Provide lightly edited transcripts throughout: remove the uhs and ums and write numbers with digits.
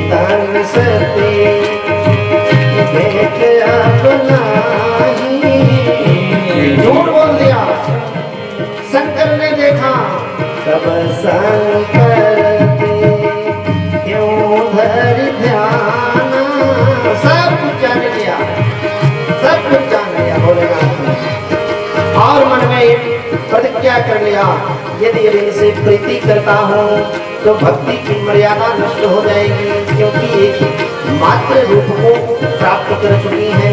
धन सती भेंट अपना ही। झूठ बोल दिया। शंकर ने देखा तब शंकर क्यों धर ध्यान। सब कुछ जान लिया, सब कुछ जान लिया भोलेनाथ ने। और मन में प्रतिज्ञा कर लिया, यदि इनसे प्रीति करता हूँ तो भक्ति की मर्यादा नष्ट हो जाएगी, क्योंकि एक मात्र रूप को प्राप्त कर चुकी है।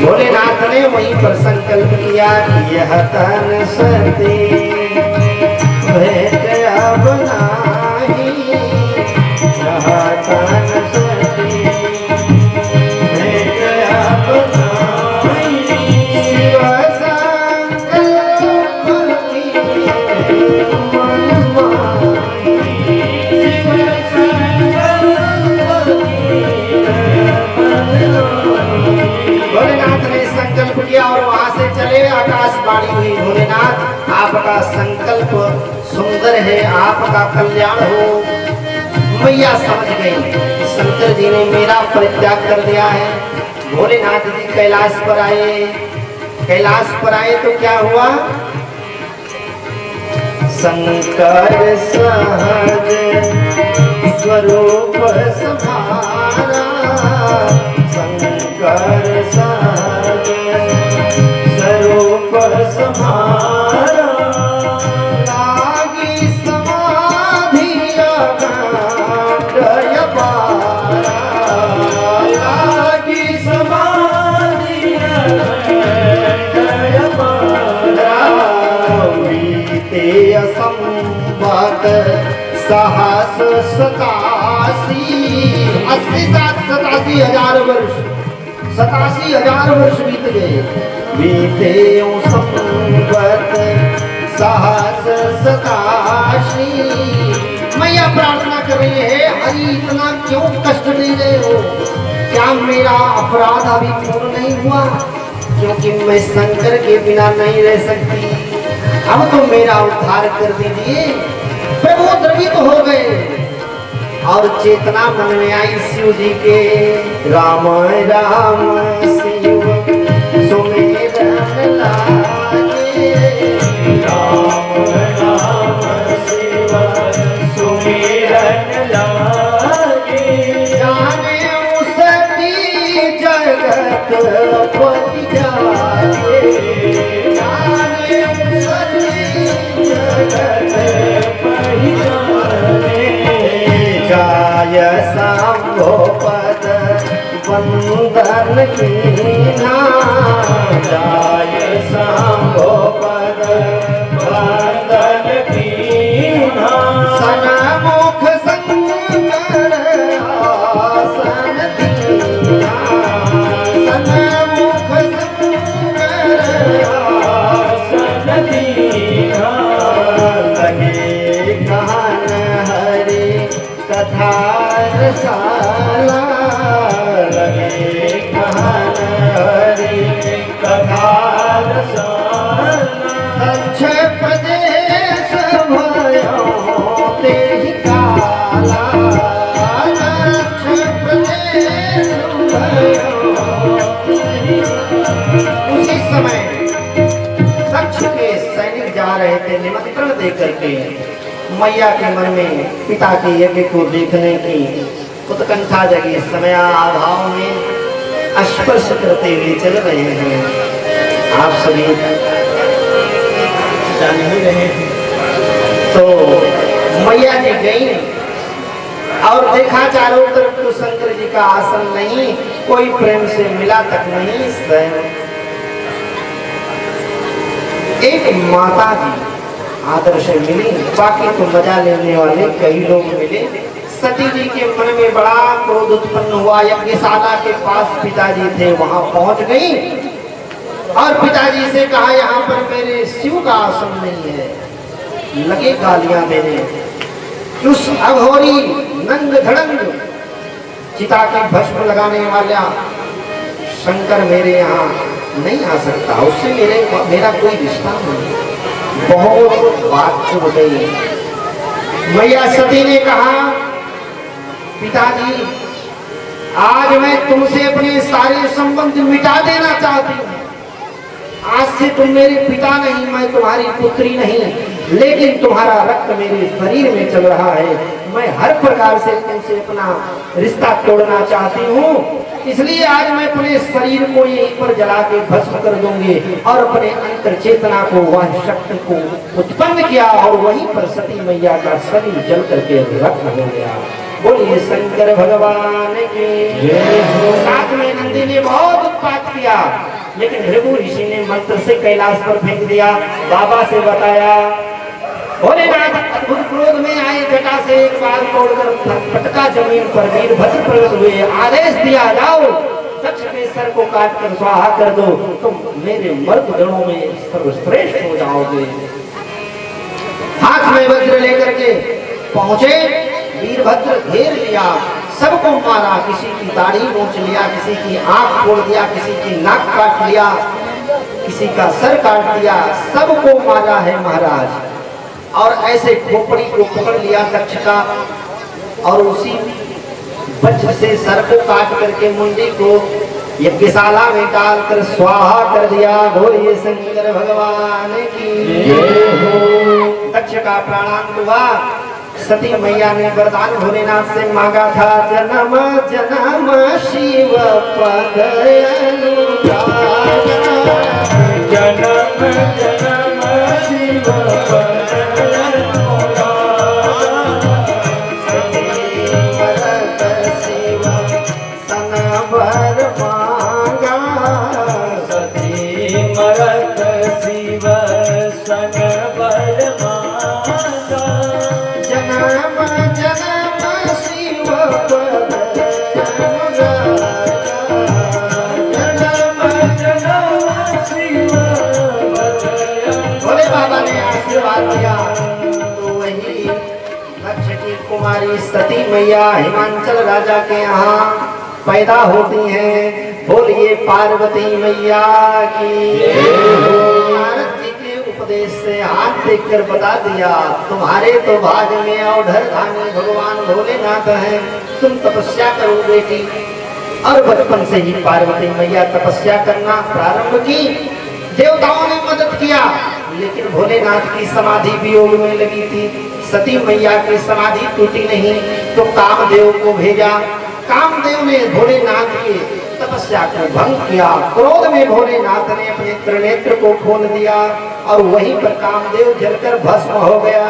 भोलेनाथ ने वहीं पर संकल्प किया कि यह तन सती भेंट अब नाही। यह तन सती भेंट अब नाही। शिव संकल्प किए मन माही। शिव संकल्प किए मन माही। भोलेनाथ ने संकल्प किया और वहां से चले। आकाशवाणी हुई, भोलेनाथ आपका संकल्प सुंदर है, आपका कल्याण हो। मैया समझ गई शंकर जी ने मेरा परित्याग कर दिया है। भोलेनाथ जी कैलाश पर आए। कैलाश पर आए तो क्या हुआ? शंकर सहज स्वरूप संभारा। शंकर सहज स्वरूप संभारा। लागी समाधि अखंड अपारा। लागी समाधि अखंड अपारा। बीते असंवत सहस 87,000 वर्ष, 87,000 वर्ष बीत गए। बीते संवत सहस 87। मैया प्रार्थना कर रही है, हरि इतना क्यों कष्ट दे रहे हो? क्या मेरा अपराध अभी पूर्ण नहीं हुआ? क्योंकि मैं शंकर के बिना नहीं रह सकती। अब तो मेरा उद्धार कर दीजिए। प्रभु द्रवित हो गए और चेतना मन में आई शिव जी के। राम राम शिव सुमिरन लागे। राम राम शिव सुमिरन लागे। जाने उसकी जगत पति जागे। जाने उसकी जगत पति जागे। गाय सांभो पद वंदन कीना। गाय सांभो पद वंदन कीना। सनमुख शंकर आसन दीना। सनमुख शंकर आसन दीना। लगे कान हरि कथा रसाला। लगे कान हरि कथा रसाला। दक्ष प्रदेश भयो तेहि काला। दक्ष प्रदेश भयो तेहि काला। उसी समय दक्ष के सैनिक जा रहे थे निमंत्रण दे करके। मैया के मन में पिता के यज्ञ को देखने की उत्कंठा जगी। समय अभाव में स्पर्श करते हुए चल रहे हैं। आप सभी जान ही रहे थे। तो मैया जी गई और देखा चारों तरफ तो शंकर जी का आसन नहीं, कोई प्रेम से मिला तक नहीं। स्वयं एक माता जी आदर से मिली, बाकी तो मजा लेने वाले कई लोग मिले। सती जी के मन में बड़ा क्रोध उत्पन्न हुआ। यज्ञशाला के पास पिताजी थे, वहां पहुंच गई और पिताजी से कहा, यहाँ पर मेरे शिव का आसन नहीं है। लगे गालियां देने। उस अघोरी नंग धड़ंग चिता के भस्म लगाने वाला शंकर मेरे यहाँ नहीं आ सकता, उससे मेरा कोई रिश्ता नहीं। बहुत बात चुभ गई। मैया सती ने कहा, पिताजी, आज मैं तुमसे अपने सारे संबंध मिटा देना चाहती हूँ। आज से तुम मेरे पिता नहीं, मैं तुम्हारी पुत्री नहीं, लेकिन तुम्हारा रक्त मेरे शरीर में चल रहा है। मैं हर प्रकार से तुमसे अपना रिश्ता तोड़ना चाहती हूँ, इसलिए आज मैं अपने शरीर को यहीं पर जला के भस्म कर दूंगी। और अपने अंतर चेतना को, वह शक्ति को उत्पन्न किया और वहीं पर सती मैया का शरीर जल करके रक्त हो गया। बोलिए शंकर भगवान की जय हो। साथ में नंदी ने बहुत उत्पात किया, लेकिन भृगु ऋषि ने मंत्र से कैलाश पर फेंक दिया। बाबा से बताया, भोलेनाथ अद्भुत क्रोध में आए, जटा से एक बाल तोड़कर पटका जमीन पर वीरभद्र प्रकट हुए। आदेश दिया, जाओ दक्ष के सर को काट कर स्वाहा कर दो, तुम मेरे मर्द गणों में सर्वश्रेष्ठ हो जाओगे। हाथ में वज्र लेकर के पहुंचे, वीरभद्र घेर लिया, सबको मारा। किसी की दाढ़ी नोच लिया, किसी की आंख फोड़ दिया, किसी की नाक काट लिया, किसी का सर काट दिया, सबको मारा है महाराज। और ऐसे खोपड़ी को पकड़ लिया दक्ष का, और उसी वज्र से सर को काट करके मुंडी को यज्ञशाला में डालकर स्वाहा कर दिया। बोलिए शंकर भगवान की जय हो। दक्ष का प्राणांत हुआ। सती मैया ने वरदान भोलेनाथ से मांगा था, जन्म जन्म शिव पद अनुराग, जन्म जन्म शिव पद कुमारी सती मैया हिमांचल राजा के यहाँ पैदा होती हैं। बोलिए पार्वती मैया की। नारद जी के उपदेश से हाथ देखकर बता दिया, तुम्हारे तो भाग्य में औढ़रधानी भगवान भोलेनाथ हैं, तुम तपस्या करो बेटी। और बचपन से ही पार्वती मैया तपस्या करना प्रारंभ की। देवताओं ने मदद किया, लेकिन भोलेनाथ की समाधि वियोग में लगी थी। सती मैया की समाधि टूटी नहीं, तो कामदेव को भेजा। कामदेव ने भोलेनाथ की तपस्या को भंग किया। क्रोध में भोलेनाथ ने अपने त्रिनेत्र को खोल दिया और वहीं पर कामदेव जलकर भस्म हो गया।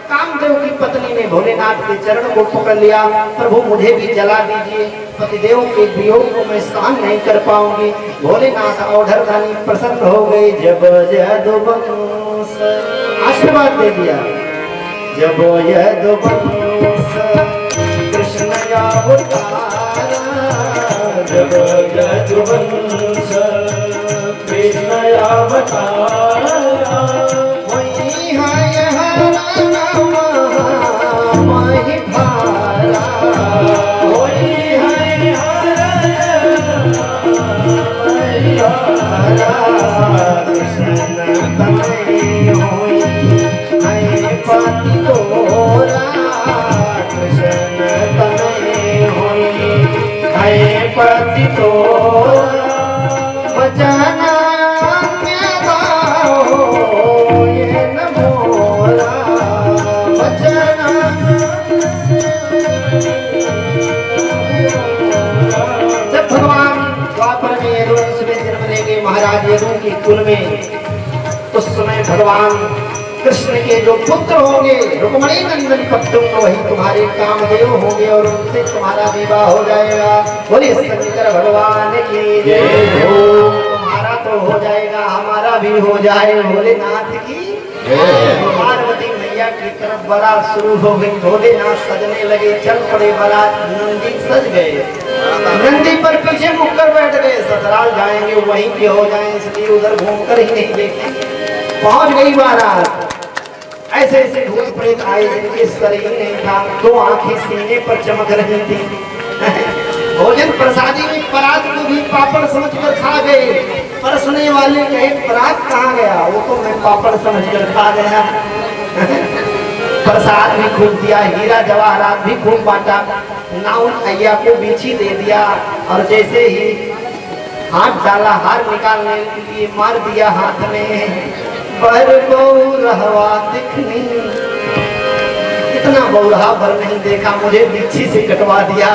कामदेव की पत्नी ने भोलेनाथ के चरण को पकड़ लिया, प्रभु मुझे भी जला दीजिए, पतिदेव के वियोग को मैं सहन नहीं कर पाऊंगी। भोलेनाथ औढ़रधानी प्रसन्न हो गए। जब यदुवंश आशीर्वाद दे दिया, जब यदुवंश कृष्ण अवतारा, जब यदुवंश कृष्ण अवतारा, वही है माही भारा, वही है कृष्ण तनय होई है पति तोरा, कृष्ण तनय होई है पति तोरा, बचना महाराज यदु की कुल में। उस समय भगवान कृष्ण के जो पुत्र होंगे, रुक्मणी नंदन पत्तुम, वही तुम्हारे कामदेव होंगे और उनसे तुम्हारा विवाह हो जाएगा। बोलिए शंकर भगवान की जय हो। तुम्हारा तो हो जाएगा, हमारा भी हो जाए। भोलेनाथ की पार्वती मैया की तरफ बारात शुरू हो गई। भोलेनाथ सजने लगे, चल पड़े बारात। नंदी सज गए, नंदी पर पीछे मुख कर बैठ गए। ससुराल जाएंगे वहीं के हो जाए, इसलिए उधर घूमकर ही नहीं देखेंगे। पहुंच गई बारात। ऐसे ऐसे भूत प्रेत आए जिनके शरीर नहीं था, दो आंखें सीने पर चमक रही थी। भोजन प्रसादी में परात को भी पापड़ समझकर खा गए। परसने वाले कहे परात कहाँ गया? वो तो मैं पापड़ समझकर खा गया। प्रसाद भी खूब दिया, हीरा जवाहरात भी खूब बांटा। नाउन अय्या को बीछी दे दिया और जैसे ही हाथ डाला हार निकालने के लिए मार दिया हाथ में। पर रहवा दिखनी, इतना बौरहा भर नहीं देखा, मुझे बिच्छी से कटवा दिया।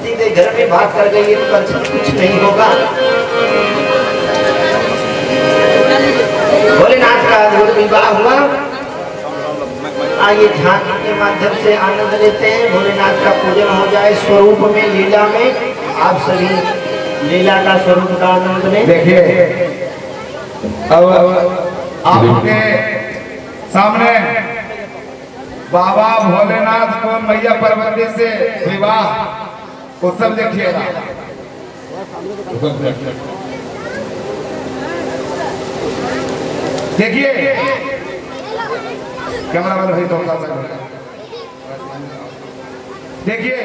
सीधे घर में भाग कर गई, कुछ नहीं होगा। भोलेनाथ का विवाह हुआ। आइए झांकी के माध्यम से आनंद लेते हैं। भोलेनाथ का पूजन हो जाए स्वरूप में, लीला में। आप सभी लीला का स्वरूप का आनंद लें। देखिए अब आपके सामने बाबा भोलेनाथ को मैया पार्वती से विवाह उत्सव देखिएगा। देखिए कैमरा वाले भाई थोड़ा सा देखिए,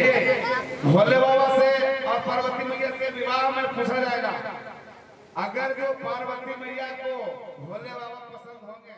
भोले बाबा से और पार्वती मैया के विवाह में पूछा जाएगा, अगर जो पार्वती मैया को भोले बाबा पसंद होंगे